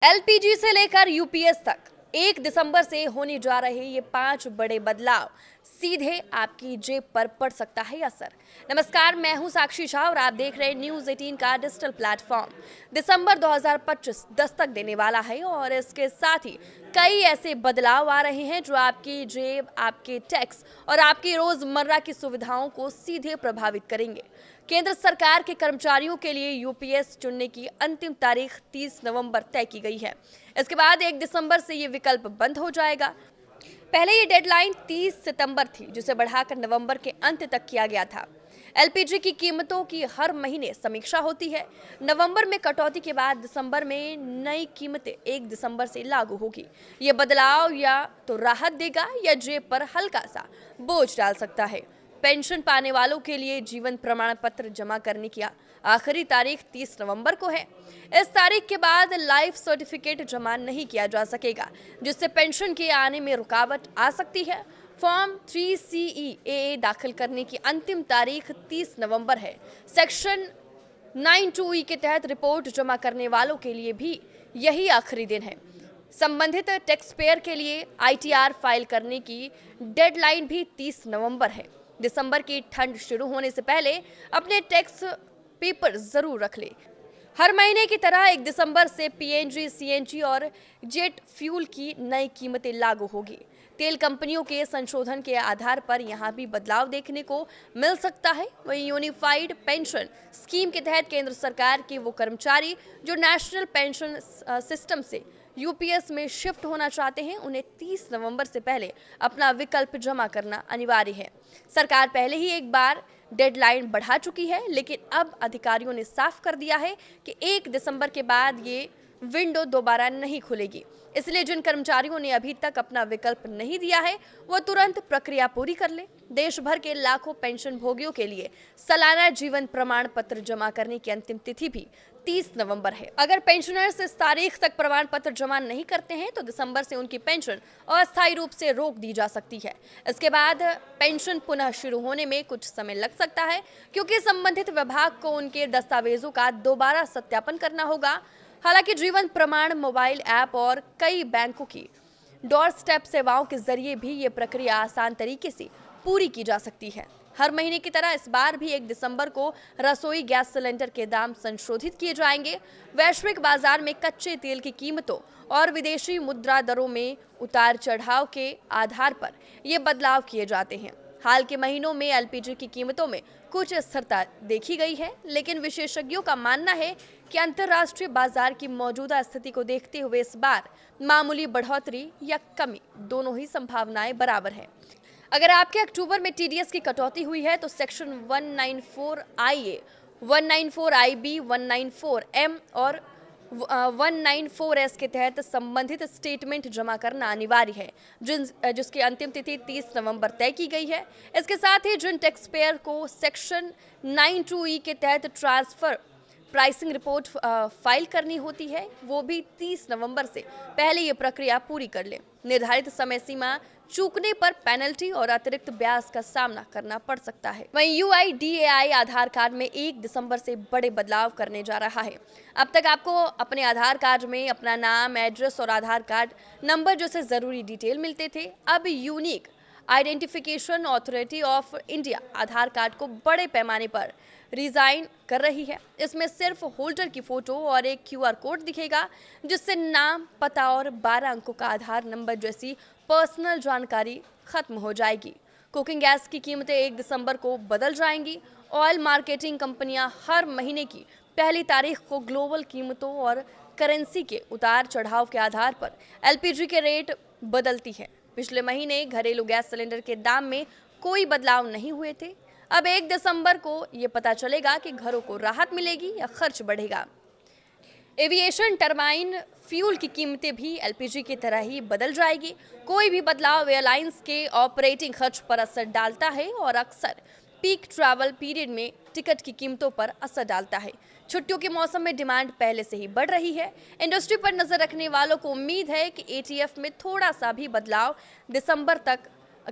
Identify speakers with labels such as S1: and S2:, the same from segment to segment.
S1: LPG से लेकर UPS तक 1 दिसंबर से होने जा रहे ये 5 बड़े बदलाव सीधे आपकी जेब पर पड़ सकता है असर। नमस्कार, मैं हूं साक्षी शाह और आप देख रहे हैं न्यूज़ 18 का डिजिटल प्लेटफॉर्म। दिसंबर 2025 दस्तक देने वाला है और इसके साथ ही कई ऐसे बदलाव आ रहे हैं जो आपकी जेब, आपके टैक्स और आपकी रोजमर्रा की सुविधाओं को सीधे प्रभावित करेंगे। केंद्र सरकार के कर्मचारियों के लिए यूपीएस चुनने की अंतिम तारीख 30 नवंबर तय की गई है। इसके बाद 1 दिसंबर से ये विकल्प बंद हो जाएगा। पहले ये डेडलाइन 30 सितंबर थी, जिसे बढ़ाकर नवंबर के अंत तक किया गया था। एलपीजी की कीमतों की हर महीने समीक्षा होती है। नवंबर में कटौती के बाद दिसंबर में नई कीमतें 1 दिसंबर से लागू होगी। ये बदलाव या तो राहत देगा या जेब पर हल्का सा बोझ डाल सकता है। पेंशन पाने वालों के लिए जीवन प्रमाण पत्र जमा करने की आखिरी तारीख 30 नवंबर को है। इस तारीख के बाद लाइफ सर्टिफिकेट जमा नहीं किया जा सकेगा, जिससे पेंशन के आने में रुकावट आ सकती है। फॉर्म 3CEAA दाखिल करने की अंतिम तारीख 30 नवंबर है। सेक्शन 92E के तहत रिपोर्ट जमा करने वालों के लिए भी यही आखिरी दिन है। संबंधित टैक्स पेयर के लिए ITR फाइल करने की डेडलाइन भी 30 नवंबर है। दिसंबर की ठंड शुरू होने से पहले अपने टैक्स पेपर जरूर रख ले। हर महीने की तरह 1 दिसंबर से PNG, CNG और जेट फ्यूल की नई कीमतें लागू होगी। तेल कंपनियों के संशोधन के आधार पर यहां भी बदलाव देखने को मिल सकता है। वहीं यूनिफाइड पेंशन स्कीम के तहत केंद्र सरकार के वो कर्मचारी जो नेशनल पेंशन सिस्टम से यूपीएस में शिफ्ट होना चाहते हैं, उन्हें 30 नवंबर से पहले अपना विकल्प जमा करना अनिवार्य है। सरकार पहले ही एक बार डेडलाइन बढ़ा चुकी है, लेकिन अब अधिकारियों ने साफ कर दिया है कि 1 दिसंबर के बाद ये विंडो दोबारा नहीं खुलेगी। इसलिए जिन कर्मचारियों ने अभी तक अपना विकल्प नहीं दिया है, वो तुरंत प्रक्रिया पूरी कर ले। देश भर के लाखों पेंशन भोगियों के लिए सालाना जीवन प्रमाण पत्र जमा करने की अंतिम तिथि भी 30 नवंबर है। अगर पेंशनर्स इस तारीख तक प्रमाण पत्र जमा नहीं करते हैं, तो दिसंबर से उनकी पेंशन अस्थायी रूप से रोक दी जा सकती है। इसके बाद पेंशन पुनः शुरू होने में कुछ समय लग सकता है, क्योंकि संबंधित विभाग को उनके दस्तावेजों का दोबारा सत्यापन करना होगा। हालांकि जीवन प्रमाण मोबाइल ऐप और कई बैंकों की डोर स्टेप सेवाओं के जरिए भी ये प्रक्रिया आसान तरीके से पूरी की जा सकती है। हर महीने की तरह इस बार भी 1 दिसंबर को रसोई गैस सिलेंडर के दाम संशोधित किए जाएंगे। वैश्विक बाजार में कच्चे तेल की कीमतों और विदेशी मुद्रा दरों में उतार चढ़ाव के आधार पर ये बदलाव किए जाते हैं। हाल के महीनों में एलपीजी की कीमतों में कुछ स्थिरता देखी गई है, लेकिन विशेषज्ञों का मानना है कि अंतर्राष्ट्रीय बाजार की मौजूदा स्थिति को देखते हुए इस बार मामूली बढ़ोतरी या कमी दोनों ही संभावनाएं बराबर है। अगर आपके अक्टूबर में टीडीएस की कटौती हुई है, तो सेक्शन 194IA, 194IB, 194M और 194S के तहत संबंधित स्टेटमेंट जमा करना अनिवार्य है, जिसकी अंतिम तिथि 30 नवंबर तय की गई है। इसके साथ ही जिन टैक्स पेयर को सेक्शन 92E के तहत ट्रांसफर प्राइसिंग रिपोर्ट फाइल करनी होती है, वो भी 30 नवंबर से पहले ये प्रक्रिया पूरी कर ले। निर्धारित समय सीमा चूकने पर पेनल्टी और अतिरिक्त ब्याज का सामना करना पड़ सकता है। वहीं UIDAI आधार कार्ड में 1 दिसंबर से बड़े बदलाव करने जा रहा है। अब तक आपको अपने आधार कार्ड में अपना नाम, एड्रेस और आधार कार्ड नंबर जैसे जरूरी डिटेल मिलते थे। अब unique identification authority of India Aadhaar card को बड़े पैमाने पर डिजाइन कर रही है। इसमें सिर्फ होल्डर की फोटो और एक QR कोड दिखेगा, जिससे नाम, पता और 12 अंकों का आधार नंबर जैसी पर्सनल जानकारी खत्म हो जाएगी। कुकिंग गैस की कीमतें 1 दिसंबर को बदल जाएंगी। ऑयल मार्केटिंग कंपनियां हर महीने की पहली तारीख को ग्लोबल कीमतों और करेंसी के उतार चढ़ाव के आधार पर एलपीजी के रेट बदलती है। पिछले महीने घरेलू गैस सिलेंडर के दाम में कोई बदलाव नहीं हुए थे। अब 1 दिसंबर को ये पता चलेगा कि घरों को राहत मिलेगी या खर्च बढ़ेगा। एविएशन टरबाइन फ्यूल की कीमतें भी एलपीजी की तरह ही बदल जाएगी। कोई भी बदलाव एयरलाइंस के ऑपरेटिंग खर्च पर असर डालता है और अक्सर पीक ट्रैवल पीरियड में टिकट की कीमतों पर असर डालता है। छुट्टियों के मौसम में डिमांड पहले से ही बढ़ रही है। इंडस्ट्री पर नजर रखने वालों को उम्मीद है कि एटीएफ में थोड़ा सा भी बदलाव दिसंबर तक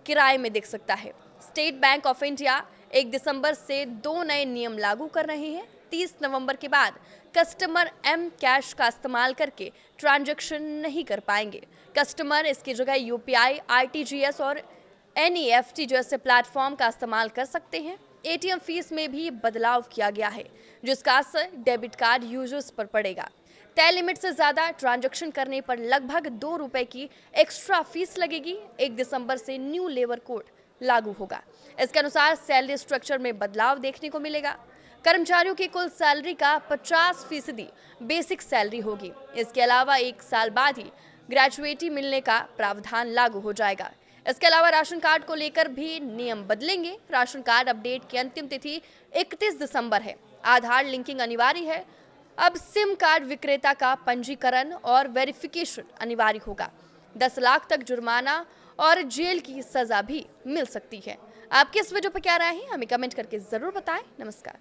S1: किराए में दिख सकता है। स्टेट बैंक ऑफ इंडिया 1 दिसंबर से 2 नए नियम लागू कर रहे हैं। 30 नवंबर के बाद कस्टमर एम कैश का इस्तेमाल करके ट्रांजैक्शन नहीं कर पाएंगे। कस्टमर इसकी जगह यूपीआई, आरटीजीएस और एनईएफटी जैसे प्लेटफॉर्म का इस्तेमाल कर सकते हैं। एटीएम फीस में भी बदलाव किया गया है, जिसका असर डेबिट कार्ड यूजर्स पर पड़ेगा। तय लिमिट से ज्यादा ट्रांजैक्शन करने पर लगभग ₹2 की एक्स्ट्रा फीस लगेगी। 1 दिसंबर से न्यू लेबर कोड लागू होगा। इसके अनुसार सैलरी स्ट्रक्चर में बदलाव देखने को मिलेगा। कर्मचारियों की कुल सैलरी का 50% बेसिक सैलरी होगी। इसके अलावा 1 साल बाद ही ग्रेजुएटी मिलने का प्रावधान लागू हो जाएगा। इसके अलावा राशन कार्ड को लेकर भी नियम बदलेंगे। राशन कार्ड अपडेट की अंतिम तिथि 31 दिसंबर है। आधार लिंकिंग अनिवार्य है। अब सिम कार्ड विक्रेता का पंजीकरण और वेरिफिकेशन अनिवार्य होगा। 10 लाख तक जुर्माना और जेल की सजा भी मिल सकती है। आपकी इस वीडियो पर क्या राय है, हमें कमेंट करके जरूर बताएं। नमस्कार।